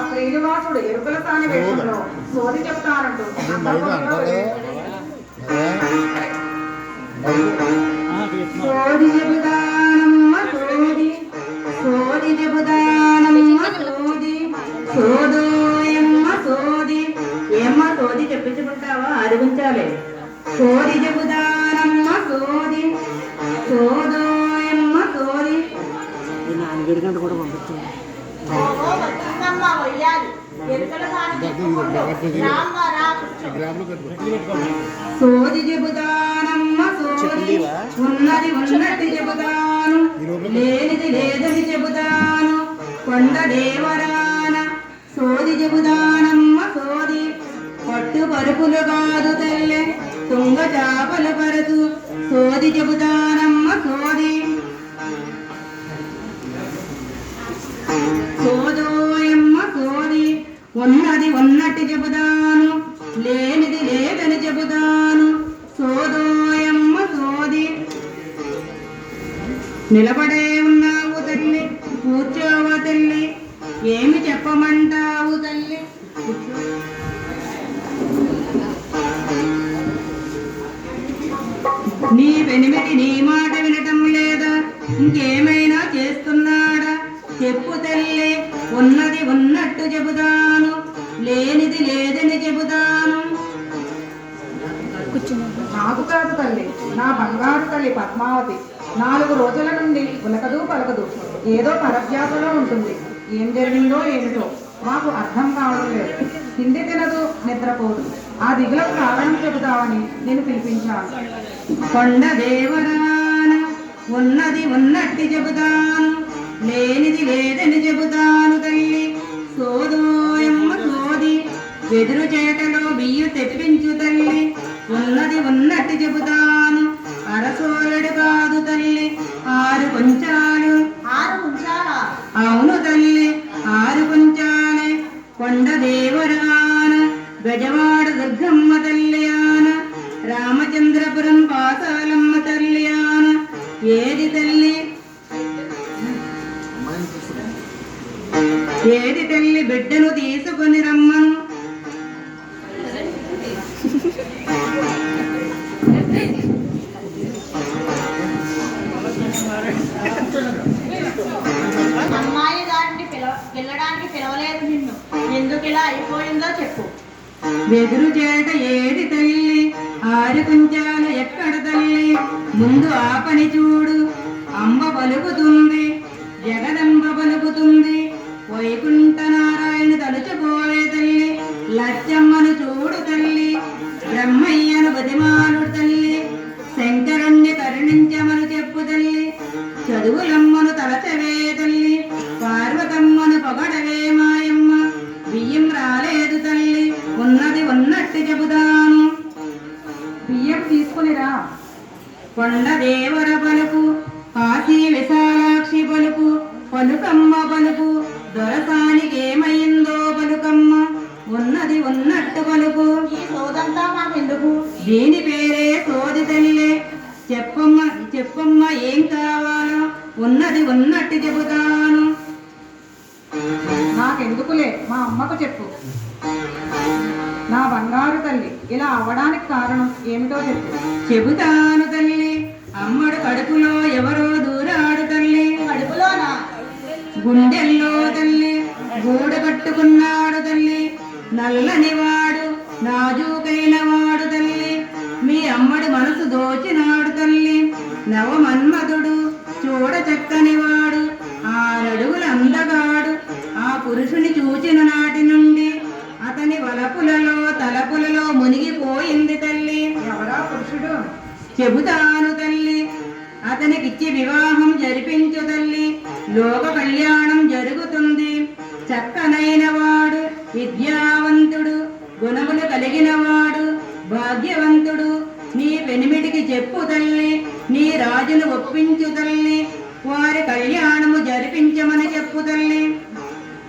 శ్రీనివాసుడు ఎరుకల తాని వేషంలో సోది చెప్తానంటూ సోది చెబుతానమ్మ సోది సోది చెబుతానమ్మ సోది సోదోయమ్మ సోది ఏమ్మ సోది చెప్పించుకుంటావా అరిగించాలి సోది చెబుతానమ్మ సోది సోదోయమ్మ సోది నాన్నగారికంటే కూడా పంపిస్తుంది సోది చెబుతానమ్మ సోది ఉన్నది ఉన్నట్టు చెబుతాను లేనిది లేదని చెబుతాను కొండ దేవరాన సోది చెబుతానమ్మ సోది పట్టు పరుపులు కాదు తెల్లె తుంగ చాపలు పరచు సోది చెబుతానమ్మ సోది సోదోయమ్మ సోది ఉన్నది ఉన్నట్టు చెబుతాను లేనిది లేదని చెబుతాను సోదోయమ్మ సోది నిలబడే ఉన్నావు తల్లి కూర్చోవ తల్లి ఏమి చెప్పమంటావు తల్లి నీ వెనిమిది నీ మాట వినటం లేదా ఇంకేమైనా చేస్తున్నాడా చెప్పు తల్లి ఉన్నది ఉన్నట్టు చెబుతాను లేనిది లేదని చెబుతాను నాకు కాదు తల్లి నా బంగారు తల్లి పద్మావతి 4 రోజుల నుండి ఉలకదు పలకదు ఏదో పరధ్యాసలో ఉంటుంది ఏం జరిగిందో ఏమిటో మాకు అర్థం కావడం లేదు తిండి తినదు నిద్రపోదు ఆ దిగులకు కారణం చెబుతావని నేను పిలిపించాను కొండ దేవరాన ఉన్నది ఉన్నట్టు చెబుతాను లేనిది లేదని చెబుతాను తల్లి సోదోయమ్మ సోది వెదురు చేటలో బియ్యం తెప్పించు తల్లి ఉన్నది ఉన్నట్టు చెబుతాను అరసోలడు కాదు తల్లి 6 కొంచాలు 6 కొంచాలా అవును తల్లి 6 కొంచాలే కొండ దేవరాన గజవాడ దుర్గమ్మ తల్లియాన రామచంద్రపురం పాతాలమ్మ తల్లియాన ఏది తల్లి ఏది తల్లి బిడ్డను తీసుకొని రమ్మను అమ్మాయి గారిని పిల్లడానికి పిలవలేదు నిన్ను ఎందుకు ఇలా అయిపోయిందో చెప్పు వెదురు చేట ఏది తల్లి 6 కొంచాలు ఎక్కడ తల్లి ముందు ఆ పని చూడు అమ్మ పలుకుతుంది జగదంబ పలుకుతుంది వైకుంఠ నారాయణ తలుచుకోవే తల్లి లచ్చమ్మను చూడు తల్లి బ్రహ్మయ్యను బతిమాలుడు తల్లి శంకరుణ్ణి కరుణించమను చెప్పు తల్లి చదువులమ్మను తలచవే తల్లి పార్వతమ్మను పొగడవే మాయమ్మ బియ్యం రాలేదు తల్లి ఉన్నది ఉన్నట్టు చెబుతాను బియ్యం తీసుకునిరా కొండ దేవర పలుకు కాశీ విశాలాక్షి పలుకు పలుకమ్మ పలుకు దొరసానికి ఏమైందో పలుకమ్మ ఉన్నది ఉన్నట్టు పలుకు ఈ సోదంతా మాకెందుకు దీని పేరే సోది తల్లి చెప్పమ్మ చెప్పమ్మ ఏం కావాలో ఉన్నది ఉన్నట్టు చెబుతాను నాకెందుకులే మా అమ్మకు చెప్పు నా బంగారు తల్లి ఇలా అవ్వడానికి కారణం ఏమిటో చెప్పు చెబుతాను తల్లి అమ్మడు కడుపులో ఎవరో దూరాడు తల్లి కడుపులోనా గుండెల్లో తల్లి గూడు కట్టుకున్నాడు తల్లి నల్లని వాడు నాజూకైన వాడు తల్లి మీ అమ్మడి మనసు దోచినాడు తల్లి నవమన్మధుడు చూడ చక్కని వాడు 6 అడుగుల అందగాడు ఆ పురుషుని చూచిన నాటి నుండి అతని వలపులలో తలపులలో మునిగిపోయింది తల్లి ఎవరా పురుషుడు చెబుతాను తల్లి ఇచ్చి వివాహం జరిపించు తల్లి, లోక కళ్యాణం జరుగుతుంది. చక్కనైన వాడు, విద్యావంతుడు, గుణములు కలిగిన వాడు, భాగ్యవంతుడు నీ పెనిమిటికి చెప్పు తల్లి, నీ రాజును ఒప్పించు తల్లి, వారి కళ్యాణము జరిపించమని చెప్పు తల్లి.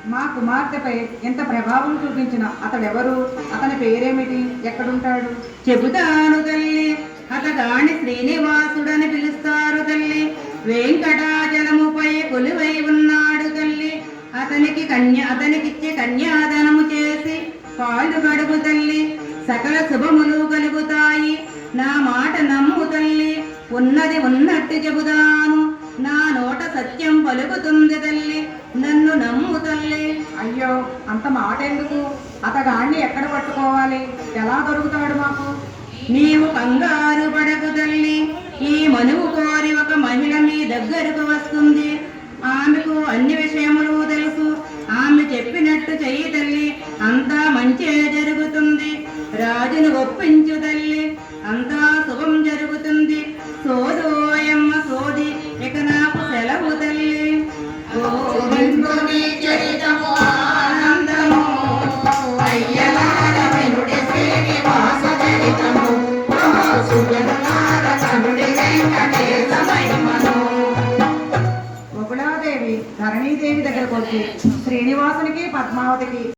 మా కుమార్తెపై ఎంత ప్రభావం చూపించిన అతడెవరు? అతని పేరేమిటి? ఎక్కడుంటాడు? చెబుతాను తల్లి. అతగాని శ్రీనివాసుడని పిలుస్తారు తల్లి. వెంకటాచలముపై కొలువై ఉన్నాడు తల్లి. అతనికిచ్చి కన్యాదానము చేసి పాలు గడుపు తల్లి. సకల శుభములు కలుగుతాయి. నా మాట నమ్ము తల్లి. ఉన్నది ఉన్నట్టు చెబుతాను. నా నోట సత్యం పలుకుతుంది తల్లి. నన్ను నమ్ము తల్లి. అయ్యో, అంత మాట ఎందుకు? అతగాన్ని ఎక్కడ పట్టుకోవాలి? ఎలా దొరుకుతాడు మాకు? నీవు కంగారు పడకు తల్లి. ఈ మనువు కోరి ఒక మహిళ మీ దగ్గరకు వస్తుంది. ఆమెకు అన్ని విషయములు తెలుసు. ఆమె చెప్పినట్టు చెయ్యి తల్లి. అంతా మంచే జరుగుతుంది. రాజును ఒప్పించు తల్లి. అంతా శుభం జరుగుతుంది. సోదోయమ్మ సోది, ఇక నాకు సెలవు తల్లి. గోవిందుని చరితము ఆనందము, అయ్యలార వినుడి శ్రీనివాస చరితము, సుజనులార కనుడి వెంకటేశ మహిమను. బహుళాదేవి ధరణీదేవి దగ్గరకు వచ్చి శ్రీనివాసునికి పద్మావతికి